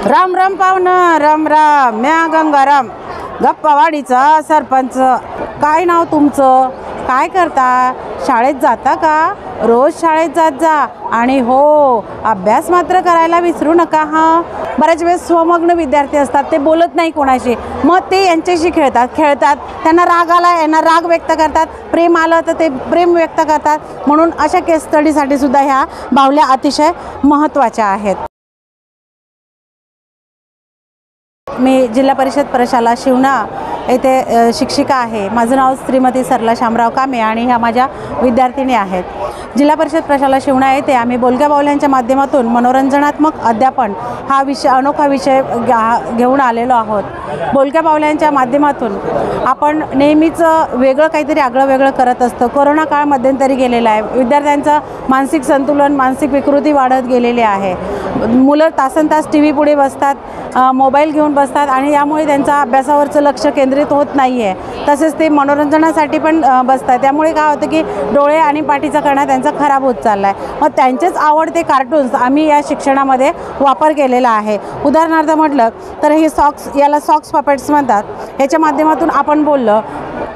राम राम पाहुणं, राम राम. म्या गंगाराम, गप्पावाडीचा सरपंच. काय नाव तुमचं? काय करता? शाळेत जाता का? रोज शाळेत जात जा आणि हो, अभ्यास मात्र करायला विसरू नका हां. बऱ्याच वेळेस स्वमग्न विद्यार्थी असतात, ते बोलत नाही कोणाशी, मग ते यांच्याशी खेळतात. त्यांना राग आला, यांना राग व्यक्त करतात, प्रेम आलं तर ते प्रेम व्यक्त करतात. म्हणून अशा केस स्टडीसाठी सुद्धा ह्या बाहुल्या अतिशय महत्त्वाच्या आहेत. मी जिल्हा परिषद प्रशाला शिवना येथे शिक्षिका आहे. माझं नाव श्रीमती सरला शामराव कामे आणि ह्या माझ्या विद्यार्थिनी आहेत. जिल्हा परिषद प्रशाला शिवना येथे आम्ही बोलक्या बाहुल्यांच्या माध्यमातून मनोरंजनात्मक अध्यापन हा अनोखा विषय घेऊन आलेलो आहोत. बोलक्या बाहुल्यांच्या माध्यमातून आपण नेहमीच वेगळं काहीतरी वेगळं करत असतो. कोरोना काळ मध्यंतरी गेलेला आहे. विद्यार्थ्यांचं मानसिक संतुलन, मानसिक विकृती वाढत गेलेली आहे. मुलं तासनतास टी व्ही पुढे बसतात, मोबाईल घेऊन बसतात आणि यामुळे त्यांचा अभ्यासावरचं लक्ष केंद्रित होत नाही आहे. तसेच ते मनोरंजनासाठी पण बसतात. त्यामुळे काय होतं की डोळे आणि पाठीचा कणा त्यांचा खराब होत चालला आहे. मग त्यांचेच आवडते कार्टून्स आम्ही या शिक्षणामध्ये वापर केलेला आहे. उदाहरणार्थ म्हटलं तर हे याला सॉक्स पपेट्स म्हणतात. ह्याच्या माध्यमातून आपण बोललं,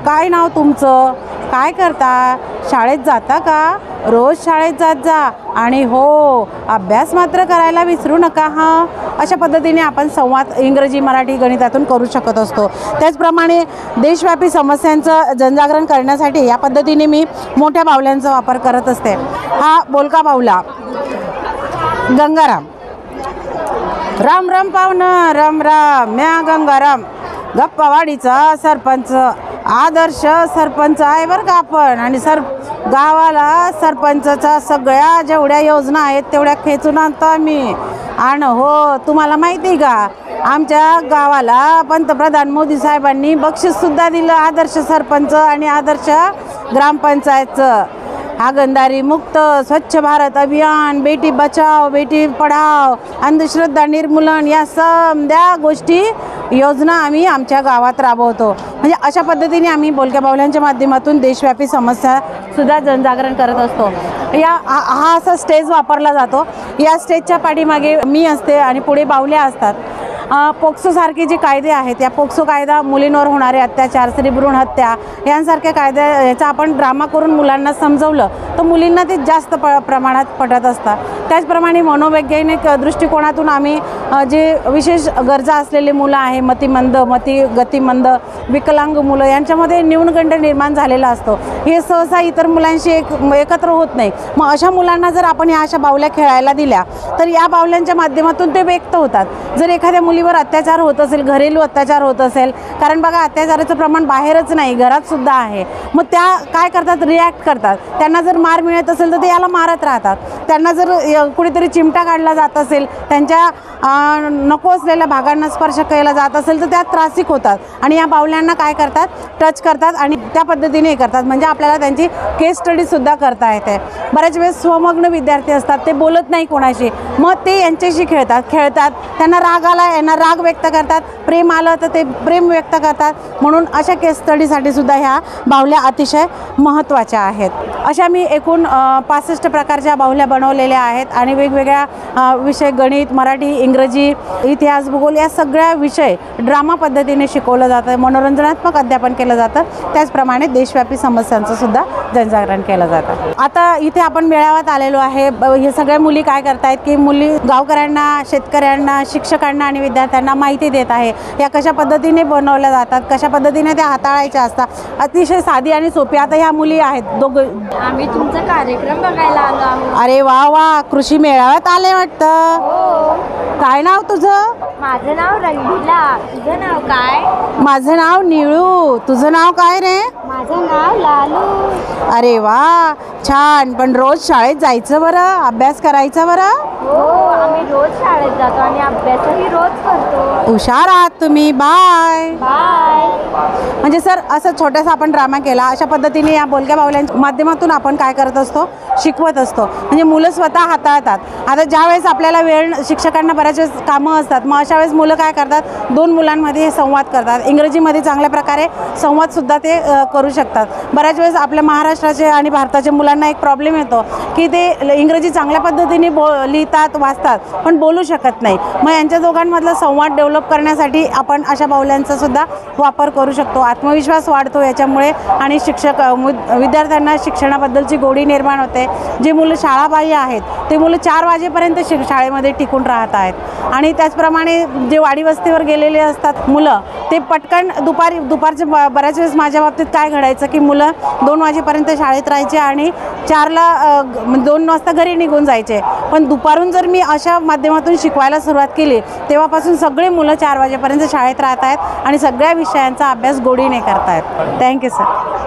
काय नाव तुमचं? काय करता? शाळेत जाता का? रोज शाळेत जात जा आणि हो, अभ्यास मात्र करायला विसरू नका हां. अशा पद्धतीने आपण संवाद इंग्रजी, मराठी, गणितातून करू शकत असतो. त्याचप्रमाणे देशव्यापी समस्यांचं जनजागरण करण्यासाठी या पद्धतीने मी मोठ्या बाहुल्यांचा वापर करत असते. हा बोलका बाहुला गंगाराम. राम राम पाहुणं, राम राम. म्या गंगाराम, गप्पावाडीचा सरपंच. आदर्श सरपंच आहे बरं का आपण. आणि गावाला सरपंचाच्या सगळ्या जेवढ्या योजना आहेत तेवढ्या खेचून आणतो आम्ही. आणि हो, तुम्हाला माहिती का, आमच्या गावाला पंतप्रधान मोदी साहेबांनी बक्षीससुद्धा दिलं आदर्श सरपंच आणि आदर्श ग्रामपंचायतचं. हागणदारी मुक्त, स्वच्छ भारत अभियान, बेटी बचाव बेटी पढाव, अंधश्रद्धा निर्मूलन, या समध्या गोष्टी योजना आम्ही आमच्या गावात राबवतो. म्हणजे अशा पद्धतीने आम्ही बोलक्या बाहुल्यांच्या माध्यमातून देशव्यापी समस्यासुद्धा जनजागरण करत असतो. हा असा स्टेज वापरला जातो. या स्टेजच्या पाठीमागे मी असते आणि पुढे बाहुल्या असतात. पोक्सोसारखे जे कायदे आहेत, या पोक्सो कायदा मुलींवर होणारे अत्याचार, स्त्रीभ्रूण हत्या यांसारख्या याचा आपण ड्रामा करून मुलांना समजवलं तर मुलींना ते जास्त प्रमाणात पटत असतात. त्याचप्रमाणे मनोवैज्ञानिक दृष्टिकोनातून आम्ही जे विशेष गरजा असलेले मुलं आहे, मतिमंद, गतिमंद, विकलांग मुलं, यांच्यामध्ये न्यूनगंड निर्माण झालेला असतो. हे सहसा इतर मुलांशी एकत्र होत नाही. मग अशा मुलांना जर आपण या अशा बाहुल्या खेळायला दिल्या तर या बाहुल्यांच्या माध्यमातून ते व्यक्त होतात. जर एखाद्या मुलीवर अत्याचार होत असेल, घरेलू अत्याचार होत असेल, कारण बघा अत्याचाराचं प्रमाण बाहेरच नाही, घरात सुद्धा आहे, मग त्या काय करतात, रिॲक्ट करतात. त्यांना जर मार मिळत असेल तर ते याला मारत राहतात. त्यांना जर कुठेतरी चिमटा काढला जात असेल, त्यांच्या नको असलेल्या भागांना स्पर्श केला जात असेल तर त्यात त्रासिक होतात आणि या बाहुल्यांना काय करतात, टच करतात आणि त्या पद्धतीने हे करतात. म्हणजे आपल्याला त्यांची केस स्टडीसुद्धा करता येते. बऱ्याच वेळेस स्वमग्न विद्यार्थी असतात, ते बोलत नाही कोणाशी, मग ते यांच्याशी खेळतात. त्यांना राग आला, यांना राग व्यक्त करतात, प्रेम आलं तर ते प्रेम व्यक्त करतात. म्हणून अशा केस स्टडीसाठी सुद्धा ह्या बाहुल्या अतिशय महत्त्वाच्या आहेत. अशा मी एकूण 65 प्रकारच्या बाहुल्या बनवलेल्या आहेत आणि वेगवेगळ्या विषय, गणित, मराठी, इंग्रजी, इतिहास, भूगोल या सगळ्या विषय ड्रामा पद्धतीने शिकवलं जातं, मनोरंजनात्मक अध्यापन केलं जातं. त्याचप्रमाणे देशव्यापी समस्यांचं सुद्धा जनजागरण केलं जातं. आता इथे आपण मेळाव्यात आलेलो आहे. हे सगळ्या मुली काय करतायत की मुली गावकऱ्यांना, शेतकऱ्यांना, शिक्षकांना आणि विद्यार्थ्यांना माहिती देत आहे. या कशा पद्धतीने बनवल्या जातात, कशा पद्धतीने त्या हाताळायच्या असतात. अतिशय साधी आणि सोपी. आता ह्या मुली आहेत दोघं. आम्ही तुमचा कार्यक्रम बघायला आलो आहोत. अरे वा वा, कृषी मेळाव्यात आले वाटतं. काय नाव तुझं? माझं नाव रंगीला. तुझं नाव काय? माझं नाव निळू. तुझं नाव काय रे? माझं नाव लालू. अरे वा, छान. पण रोज शाळेत जायचं बरं, अभ्यास करायचा बरं. हो, आम्ही रोज शाळेत जातो आणि अभ्यासही रोज करतो. हुशार आहात तुम्ही. Bye bye. म्हणजे सर, असं छोटासा आपण ड्रामा केला. अशा पद्धतीने या बोलक्या बाहुल्यांच्या माध्यमातून आपण काय करत असतो, शिकवत असतो. म्हणजे मुलं स्वतः हाताळतात. आता ज्या वेळेस आपल्याला वेळ, शिक्षकांना बऱ्याच वेळेस कामं असतात, मग अशा वेळेस मुलं काय करतात, दोन मुलांमध्ये संवाद करतात. इंग्रजीमध्ये चांगल्या प्रकारे संवादसुद्धा ते करू शकतात. बऱ्याच वेळेस आपल्या महाराष्ट्राचे आणि भारताच्या मुलांना एक प्रॉब्लेम येतो की ते इंग्रजी चांगल्या पद्धतीने लिहितात, वाचतात, पण बोलू शकत नाही. मग यांच्या दोघांमधला संवाद डेव्हलप करण्यासाठी आपण अशा बाहुल्यांचा सुद्धा वापर करू शकतो. आत्मविश्वास वाढतो याच्यामुळे आणि विद्यार्थ्यांना शिक्षणाबद्दलची गोडी निर्माण होते. जे मुलं शाळाबाह्य आहेत ते मुलं 4 वाजेपर्यंत शाळेमध्ये टिकून राहत आहेत. आणि त्याचप्रमाणे जे वाडी वस्तीवर गेलेले असतात मुलं, ते पटकन दुपारचे बऱ्याच वेळेस माझ्या बाबतीत काय घडायचं की मुलं 2 वाजेपर्यंत शाळेत राहायचे आणि 4ला 2 वाजता घरी निघून जायचे. पण दुपारून जर मी अशा माध्यमातून शिकवायला सुरुवात केली तेव्हापासून सगळे मुलं 4 वाजेपर्यंत शाळेत राहत आहेत आणि सगळ्या विषयांचा अभ्यास गोडीने करत आहेत. Thank you sir.